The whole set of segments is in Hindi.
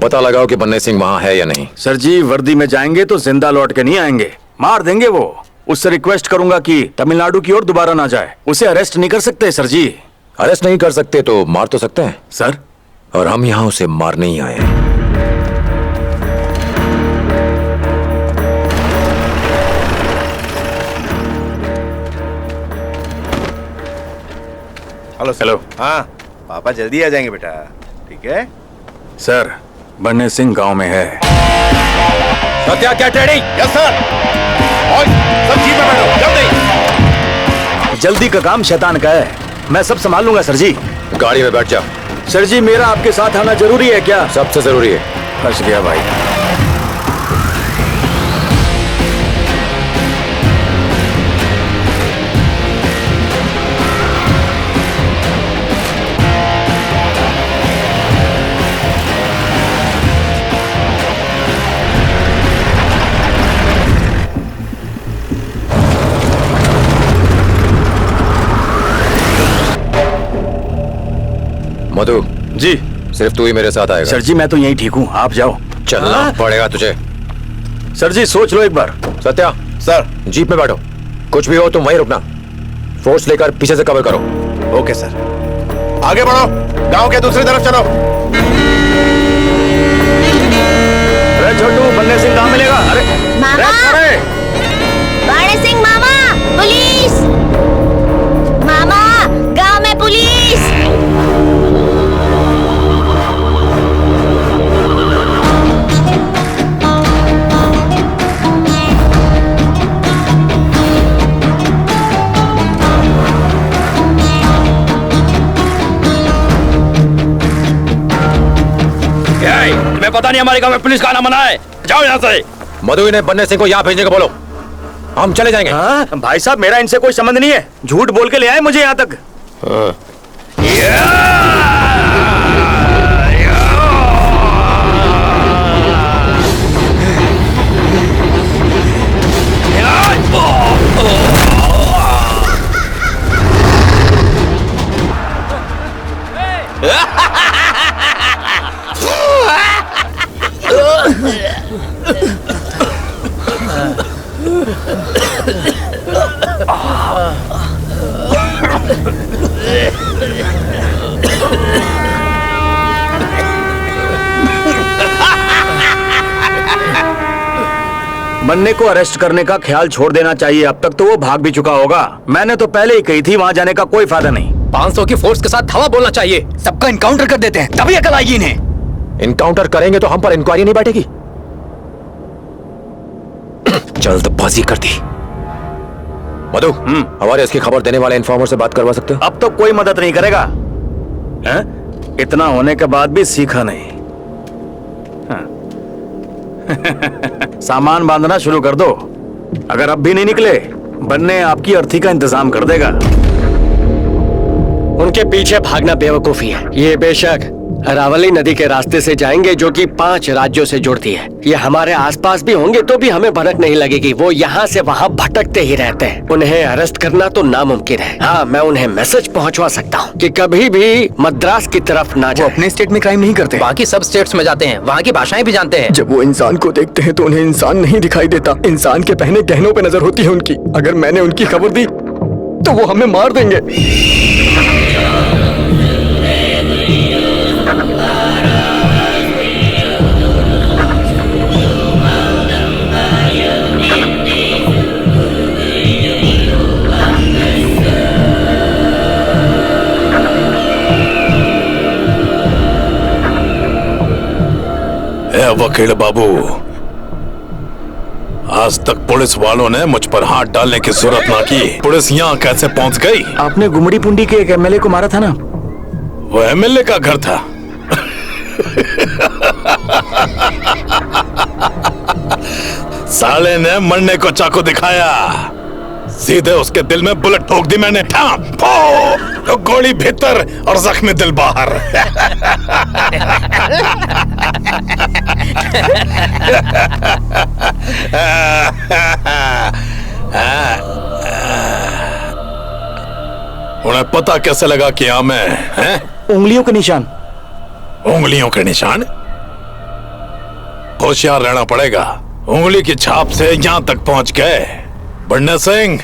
पता लगाओ कि बन्ने सिंह वहाँ है या नहीं। सर जी, वर्दी में जाएंगे तो जिंदा लौट के नहीं आएंगे, मार देंगे वो। उससे रिक्वेस्ट करूंगा कि तमिलनाडु की ओर दोबारा ना जाए। उसे अरेस्ट नहीं कर सकते सर जी। अरेस्ट नहीं कर सकते तो मार तो सकते हैं सर। और हम यहाँ उसे मारने ही आए हैं। Hello hello. हाँ पापा जल्दी आ जाएंगे बेटा, ठीक है। सर, बन्ने सिंह गांव में है। सत्या, क्या ट्रेनिंग? Yes sir. और सब जीप में बैठो जल्दी। जल्दी का काम शैतान का है, मैं सब संभाल लूंगा सर जी। गाड़ी में बैठ जा। सर जी, मेरा आपके साथ आना जरूरी है क्या? सबसे जरूरी है। फंस गया भाई। मधु जी। सिर्फ तू ही मेरे साथ आएगा। सर जी, मैं तो यहीं ठीक हूँ, आप जाओ। चलना पड़ेगा तुझे। सर जी, सोच लो एक बार। सत्या, सर। जीप में बैठो, कुछ भी हो तुम वहीं रुकना। फोर्स लेकर पीछे से कवर करो। Okay sir. आगे बढ़ो, गांव के दूसरी तरफ चलो। अरे छोटू, बन्ने सिंह कहाँ मिलेगा? अरे मामा! बन्ने सिंह मामा, पुलिस! मामा, गांव में पुलिस! तुम्हें पता नहीं हमारे गांव में पुलिस का आना मना है? जाओ यहाँ से। मधु, इन्हें बन्ने सिंह को यहाँ भेजने को बोलो, हम चले जाएंगे। हाँ? भाई साहब, मेरा इनसे कोई संबंध नहीं है, झूठ बोल के ले आए मुझे यहाँ तक। बन्ने को अरेस्ट करने का ख्याल छोड़ देना चाहिए, अब तक तो वो भाग भी चुका होगा। मैंने तो पहले ही कही थी, वहाँ जाने का कोई फायदा नहीं। 500 की फोर्स के साथ हवा बोलना चाहिए, सबका इनकाउंटर कर देते हैं, तभी अकल आएगी इन्हें। इनकाउंटर करेंगे तो हम पर इंक्वायरी नहीं बैठेगी। जल्दबाजी कर दी। मधु, हमारे इसकी खबर देने वाले इन्फॉर्मर से बात करवा सकते हो? अब तो कोई मदद नहीं करेगा। हैं? इतना होने के बाद भी सीखा नहीं। हाँ। सामान बांधना शुरू कर दो। अगर अब भी नहीं निकले, बन्ने आपकी अर्थी का इंतजाम कर देगा। उनके पीछे भागना बेवकूफी है। ये बेशक अरावली नदी के रास्ते से जाएंगे जो कि 5 राज्यों से जुड़ती है। ये हमारे आसपास भी होंगे तो भी हमें भनक नहीं लगेगी। वो यहाँ से वहाँ भटकते ही रहते हैं। उन्हें अरेस्ट करना तो नामुमकिन है। हाँ, मैं उन्हें मैसेज पहुँचवा सकता हूँ कि कभी भी मद्रास की तरफ ना जाए। अपने स्टेट में क्राइम नहीं करते, बाकी सब स्टेट्स में जाते हैं, वहाँ की भाषाएं भी जानते हैं। जब वो इंसान को देखते हैं तो उन्हें इंसान नहीं दिखाई देता, इंसान के पहने गहनों पे नजर होती है उनकी। अगर मैंने उनकी खबर दी तो वो हमें मार देंगे। वकील बाबू, आज तक पुलिस वालों ने मुझ पर हाथ डालने की जरूरत ना की। पुलिस यहाँ कैसे पहुँच गई? आपने गुमड़ी पुंडी के एक एमएलए को मारा था ना? वो एमएलए का घर था। साले ने मरने को चाकू दिखाया, सीधे उसके दिल में बुलेट ठोक दी मैंने। तो गोली भीतर और जख्मी दिल बाहर। उन्हें पता कैसे लगा कि मैं हैं? उंगलियों के निशान। उंगलियों के निशान? होशियार रहना पड़ेगा। उंगली की छाप से यहाँ तक पहुँच गए। बन्ने सिंह,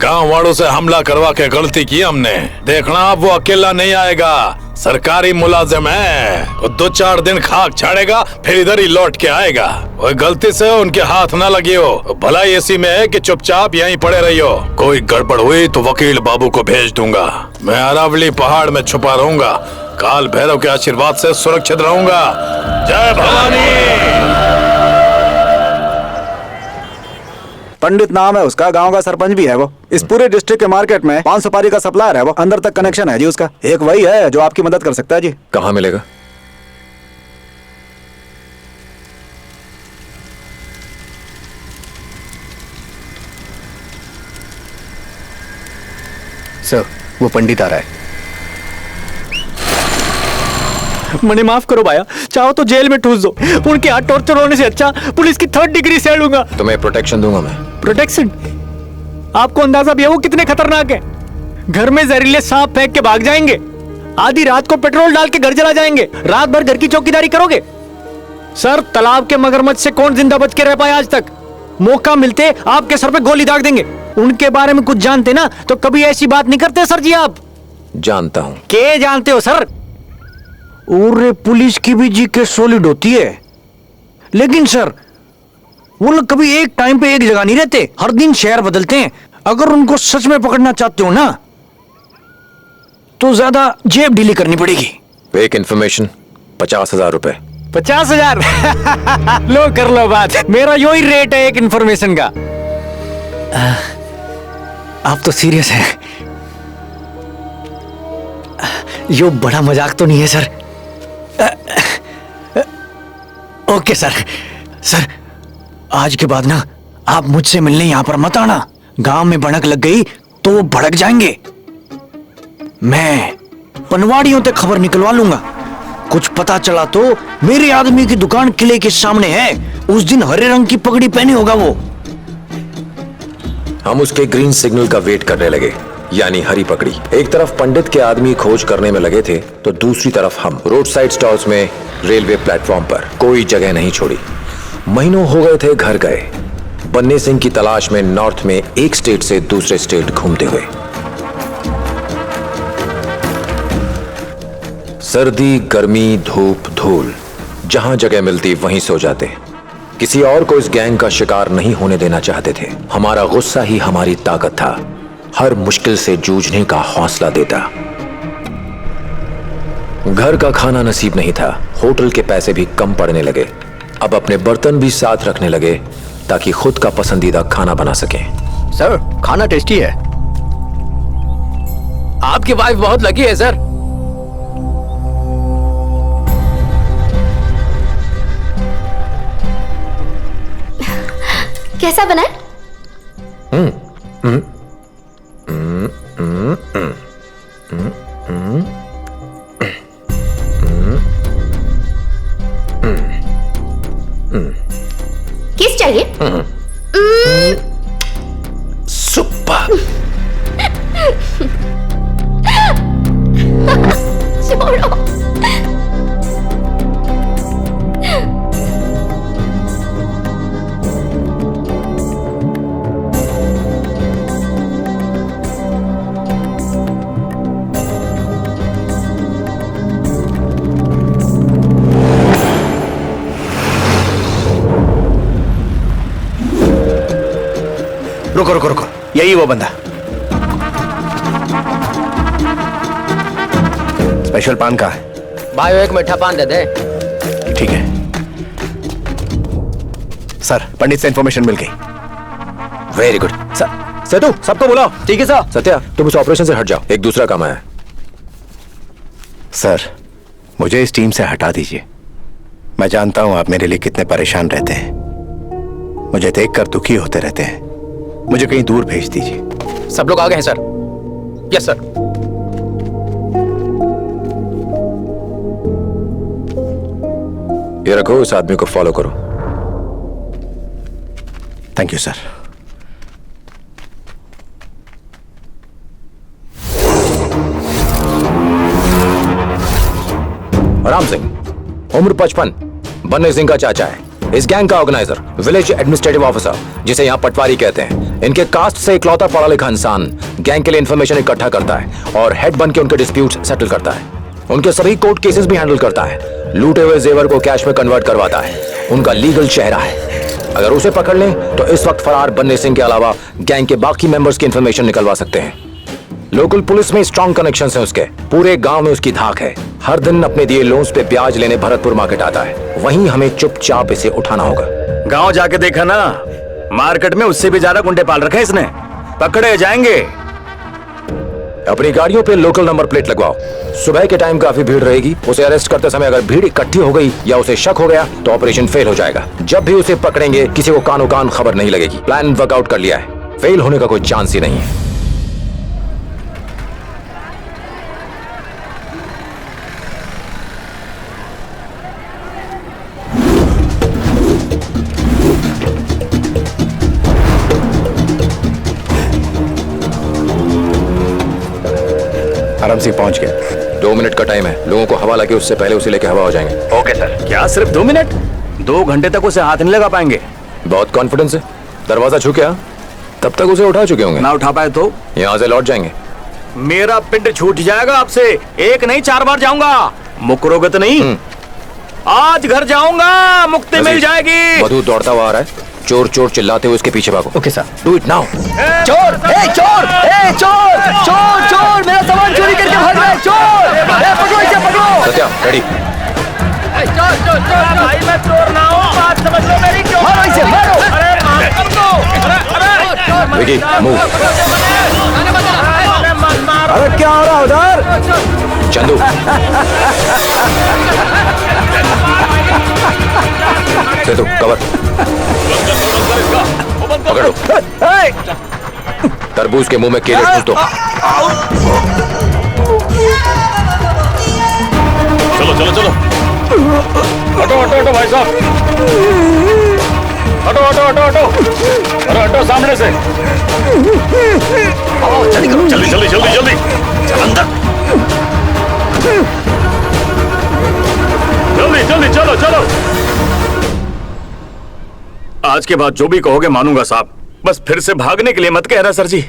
गांव वालों से हमला करवा के गलती की हमने। देखना अब वो अकेला नहीं आएगा, सरकारी मुलाजिम है। वो 2-4 दिन खाक छाड़ेगा, फिर इधर ही लौट के आएगा। वो गलती से उनके हाथ न लगी हो। भला इसी में है कि चुपचाप यहीं पड़े रही हो। कोई गड़बड़ हुई तो वकील बाबू को भेज दूंगा। मैं अरावली पहाड़ में छुपा रहूंगा। काल भैरव के आशीर्वाद से सुरक्षित रहूंगा। जय भवानी। पंडित नाम है उसका, गांव का सरपंच भी है वो। इस पूरे डिस्ट्रिक्ट के मार्केट में पान सुपारी का सप्लायर है वो। अंदर तक कनेक्शन है जी उसका। एक वही है जो आपकी मदद कर सकता है जी। कहाँ मिलेगा? सर, वो पंडित आ रहा है। मुझे माफ करो भाया, चाहो तो जेल में ठूस दो। उनके हाथ टॉर्चर होने से अच्छा पुलिस की 3rd डिग्री से लूंगा। तुम्हें प्रोटेक्शन दूंगा मैं। प्रोटेक्शन? आपको अंदाजा भी है वो कितने खतरनाक है? घर में जहरीले सांप फेंक के भाग जाएंगे, आधी रात को पेट्रोल डाल के घर चला जाएंगे, रात भर घर की चौकीदारी करोगे। सर, तालाब के मगरमच्छ से कौन जिंदा बच के रह पाया आज तक? मौका मिलते आपके सर पे गोली दाग देंगे। उनके बारे में कुछ जानते ना तो कभी ऐसी बात नहीं करते सर जी आप। जानता हूँ। क्या जानते हो सर? और पुलिस की भी जीके सॉलिड होती है, लेकिन सर वो लोग कभी एक टाइम पे एक जगह नहीं रहते, हर दिन शहर बदलते हैं। अगर उनको सच में पकड़ना चाहते हो ना तो ज्यादा जेब ढीली करनी पड़ेगी। एक इन्फॉर्मेशन 50,000 रुपए। 50,000? लो कर लो बात, मेरा यो ही रेट है एक इन्फॉर्मेशन का। आप तो सीरियस हैं? यो बड़ा मजाक तो नहीं है सर? Okay sir. सर, आज के बाद ना आप मुझसे मिलने यहां पर मत आना। गांव में भड़क लग गई तो वो भड़क जाएंगे। मैं पनवाड़ियों तक खबर निकलवा लूंगा। कुछ पता चला तो मेरे आदमी की दुकान किले के सामने है। उस दिन हरे रंग की पगड़ी पहने होगा वो। हम उसके ग्रीन सिग्नल का वेट करने लगे, यानी हरी पकड़ी। एक तरफ पंडित के आदमी खोज करने में लगे थे तो दूसरी तरफ हम रोड साइड स्टॉल्स में, रेलवे प्लेटफॉर्म पर कोई जगह नहीं छोड़ी। महीनों हो गए थे घर गए, बन्ने सिंह की तलाश में नॉर्थ में एक स्टेट से दूसरे स्टेट घूमते हुए। सर्दी, गर्मी, धूप, धूल, जहां जगह मिलती वहीं सो जाते। किसी और को इस गैंग का शिकार नहीं होने देना चाहते थे। हमारा गुस्सा ही हमारी ताकत था, हर मुश्किल से जूझने का हौसला देता। घर का खाना नसीब नहीं था, होटल के पैसे भी कम पड़ने लगे। अब अपने बर्तन भी साथ रखने लगे ताकि खुद का पसंदीदा खाना बना सकें। सर, खाना टेस्टी है। आपकी वाइफ बहुत लकी है सर। कैसा बना है? किस चाहिए? सुपर। छोड़ो। रुको रुको रुको, यही वो बंदा। स्पेशल पान का है भाई, एक मीठा पान दे दे। ठीक है सर, पंडित से इंफॉर्मेशन मिल गई। Very good. सेतु, सबको बुलाओ। ठीक है सर। सत्या, तुम इस ऑपरेशन से हट जाओ, एक दूसरा काम आया है। सर, मुझे इस टीम से हटा दीजिए। मैं जानता हूं आप मेरे लिए कितने परेशान रहते हैं, मुझे देखकर दुखी होते रहते हैं। मुझे कहीं दूर भेज दीजिए। सब लोग आ गए हैं सर। Yes sir. ये रखो, इस आदमी को फॉलो करो। Thank you sir. Ram Singh, उम्र 55, बन्ने सिंह का चाचा है। इस गैंग का ऑर्गेनाइजर विलेज एडमिनिस्ट्रेटिव ऑफिसर, जिसे यहाँ पटवारी कहते हैं, इनके कास्ट से इकलौता पढ़ा लिखा इंसान गैंग के लिए इंफॉर्मेशन इकट्ठा करता है और हेड बन के उनके डिस्प्यूट सेटल करता है। उनके सभी कोर्ट केसेस भी हैंडल करता है, लूटे हुए जेवर को कैश में कन्वर्ट करवाता है। उनका लीगल चेहरा है। अगर उसे पकड़ लें तो इस वक्त फरार बन्ने सिंह के अलावा गैंग के बाकी मेंबर्स की इंफॉर्मेशन निकलवा सकते हैं। लोकल पुलिस में स्ट्रॉन्ग कनेक्शंस हैं उसके, पूरे गांव में उसकी धाक है। हर दिन अपने दिए लोन्स पे ब्याज लेने भरतपुर मार्केट आता है, वहीं हमें चुपचाप इसे उठाना होगा। गांव जाके देखा ना, मार्केट में उससे भी ज्यादा गुंडे पाल रखे इसने, पकड़े जाएंगे। अपनी गाड़ियों पे लोकल नंबर प्लेट लगवाओ। सुबह के टाइम काफी भीड़ रहेगी। उसे अरेस्ट करते समय अगर भीड़ इकट्ठी हो गई या उसे शक हो गया तो ऑपरेशन फेल हो जाएगा। जब भी उसे पकड़ेंगे किसी को कानो कान खबर नहीं लगेगी। प्लान वर्कआउट कर लिया है, फेल होने का कोई चांस ही नहीं है। आराम से पहुंच गया। 2 मिनट का टाइम है, लोगों को हवा लगे उससे पहले उसे लेके हवा हो जाएंगे। Okay sir. क्या सिर्फ 2 मिनट? 2 घंटे तक उसे हाथ नहीं लगा पाएंगे। बहुत कॉन्फिडेंस है। दरवाजा छू क्या, तब तक उसे उठा चुके होंगे। ना उठा पाए तो यहाँ से लौट जाएंगे। मेरा पिंड छूट जाएगा आपसे। 1 नहीं 4 बार जाऊंगा। मुकरोगे तो नहीं? आज घर जाऊंगा, मुक्ति मिल जाएगी। मधु दौड़ता हुआ आ रहा है, चोर चोर चिल्लाते हुए उसके पीछे भागो। Okay sir. Do it now. चोर, चोर, चोर, चोर, चोर, मेरा सामान चोरी करके भाग रहा है, चोर! पकड़ो इसे, पकड़ो! सत्या रेडी। चोर चोर चोर भाई, मैं चोर ना हूँ, बात समझ लो मेरी। क्यों मारो इसे, मारो! अरे मार दो। विकी मूव। अरे क्या हो रहा है उधर? चंदू सेतु कवर पकड़ो। तरबूज के मुंह में केले ठूस दो। चलो चलो चलो, हटो हटो हटो भाई साहब, हटो हटो हटो हटो, अरे हटो सामने से। जल्दी करो, जल्दी जल्दी जल्दी जल्दी, चल अंदर, जल्दी जल्दी चलो चलो। आज के बाद जो भी कहोगे मानूंगा साहब, बस फिर से भागने के लिए मत कहना सर जी।